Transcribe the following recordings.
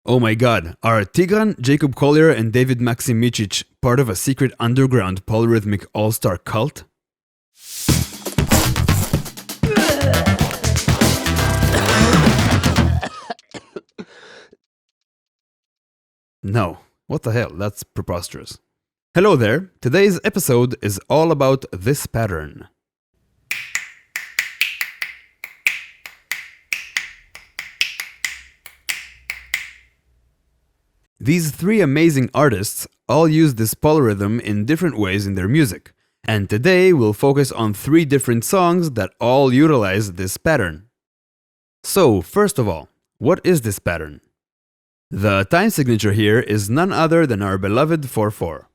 Oh my god, are Tigran, Jacob Colliers, and David Maximicic part of a secret underground polyrhythmic all-star cult? No. What the hell? That's preposterous. Hello there. Today's episode is all about this pattern. These three amazing artists all use this polyrhythm in different ways in their music, and today we'll focus on three different songs that all utilize this pattern. So, first of all, what is this pattern? The time signature here is none other than our beloved 4/4.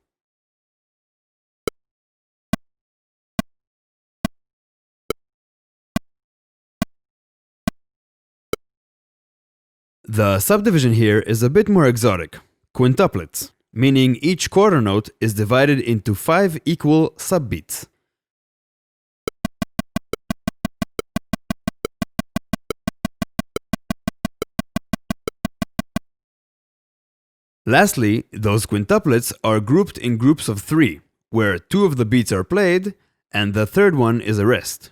The subdivision here is a bit more exotic, quintuplets, meaning each quarter note is divided into 5 equal subbeats. Lastly, those quintuplets are grouped in groups of 3, where 2 of the beats are played and the third one is a rest.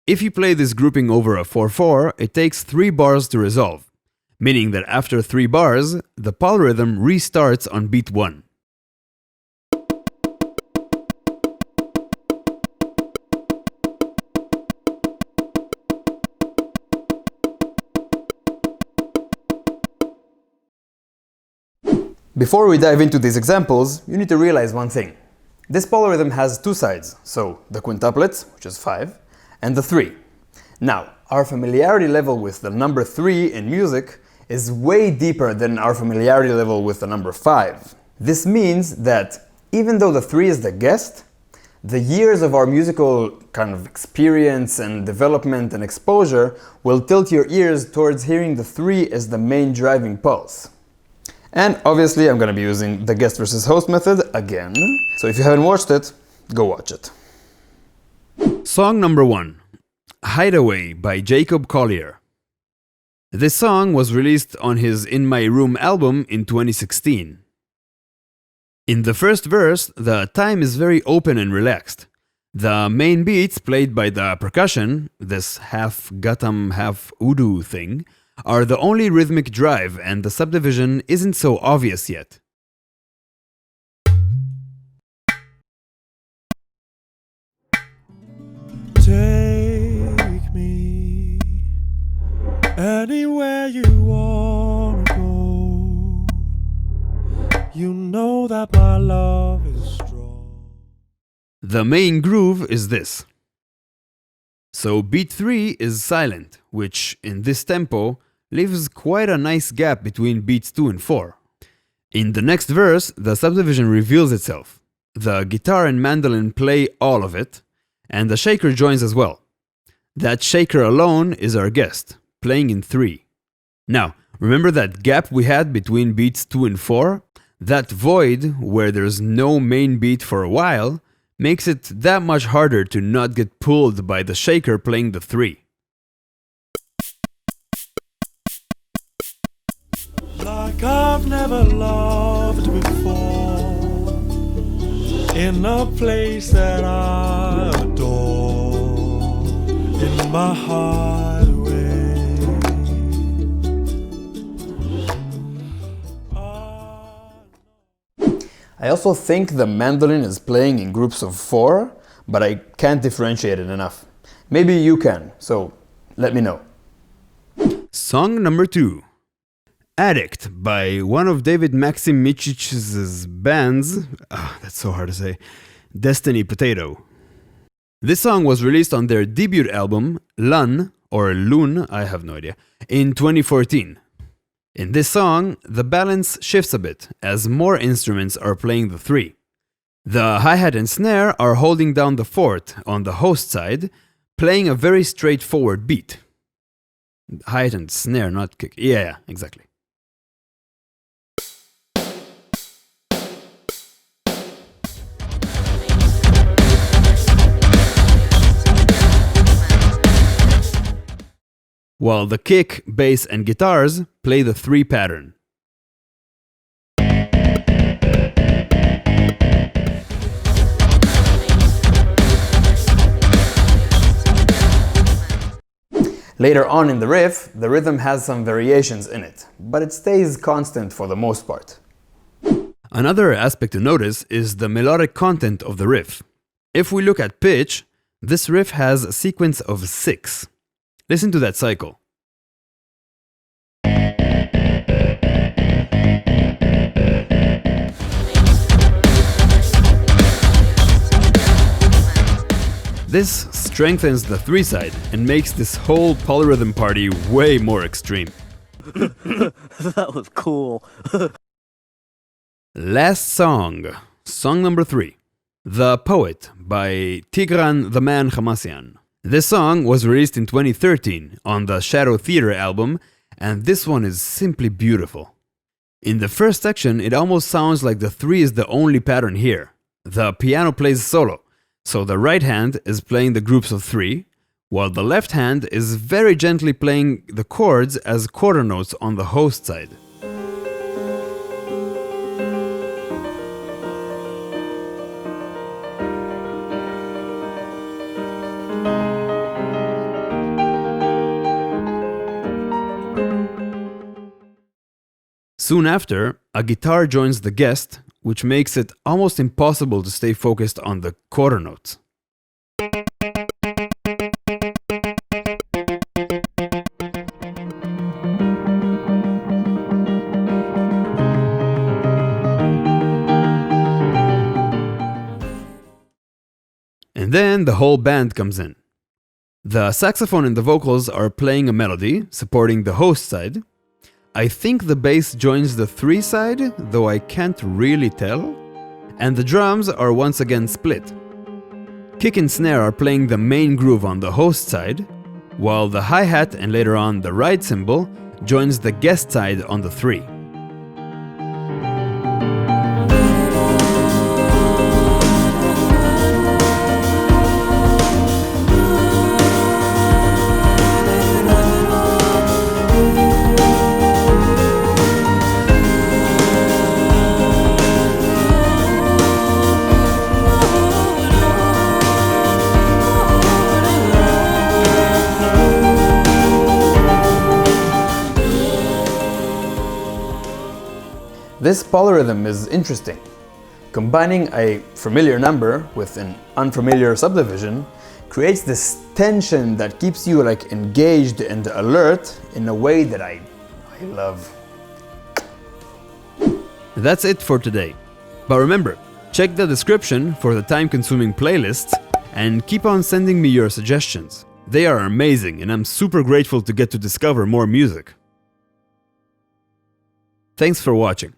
If you play this grouping over a 4/4, it takes 3 bars to resolve, meaning that after 3 bars, the polyrhythm restarts on beat 1. Before we dive into these examples, you need to realize one thing. This polyrhythm has 2 sides, so the quintuplets, which is 5, and the 3. Now, our familiarity level with the number 3 in music is way deeper than our familiarity level with the number 5. This means that even though the 3 is the guest, the years of our musical kind of experience and development and exposure will tilt your ears towards hearing the 3 as the main driving pulse. And obviously I'm going to be using the guest versus host method again, so if you haven't watched it, go watch it. Song number 1, Hideaway by Jacob Colliers. This song was released on his In My Room album in 2016. In the first verse, the time is very open and relaxed. The main beats played by the percussion, this half gatam half udu thing, are the only rhythmic drive and the subdivision isn't so obvious yet. Take me anywhere you wanna go. You know that my love is strong. The main groove is this. So beat 3 is silent, which in this tempo leaves quite a nice gap between beats 2 and 4. In the next verse, the subdivision reveals itself. The guitar and mandolin play all of it, and the shaker joins as well. That shaker alone is our guest, playing in 3. Now, remember that gap we had between beats 2 and 4? That void, where there's no main beat for a while, makes it that much harder to not get pulled by the shaker playing the 3. Like I've never loved before, in a place that I adore, in my hideaway. I also think the mandolin is playing in groups of 4, but I can't differentiate it enough. Maybe you can, so let me know. Song number 2, Addict by one of David Maximicic's bands, that's so hard to say, Destiny Potato. This song was released on their debut album, Lun, or Lun, I have no idea, in 2014. In this song, the balance shifts a bit, as more instruments are playing the 3. The hi-hat and snare are holding down the 4th on the host side, playing a very straightforward beat. Hi-hat and snare, not kick. Yeah, exactly. while the kick, bass, and guitars play the 3 pattern. Later on in the riff, the rhythm has some variations in it, but it stays constant for the most part. Another aspect to notice is the melodic content of the riff. If we look at pitch, this riff has a sequence of 6. Listen to that cycle. This strengthens the 3 side and makes this whole polyrhythm party way more extreme. That was cool. Last song, song number 3, The Poet by Tigran the Man Hamasyan. This song was released in 2013 on the Shadow Theater album, and this one is simply beautiful. In the first section, it almost sounds like the 3 is the only pattern here. The piano plays solo, so the right hand is playing the groups of 3, while the left hand is very gently playing the chords as quarter notes on the host side. Soon after, a guitar joins the guest, which makes it almost impossible to stay focused on the quarter notes. And then the whole band comes in. The saxophone and the vocals are playing a melody, supporting the host side. I think the bass joins the 3 side, though I can't really tell. And the drums are once again split. Kick and snare are playing the main groove on the host side, while the hi-hat and later on the ride cymbal joins the guest side on the 3. This polyrhythm is interesting. Combining a familiar number with an unfamiliar subdivision creates this tension that keeps you engaged and alert in a way that I love. That's it for today. But remember, check the description for the time-consuming playlists and keep on sending me your suggestions. They are amazing and I'm super grateful to get to discover more music. Thanks for watching.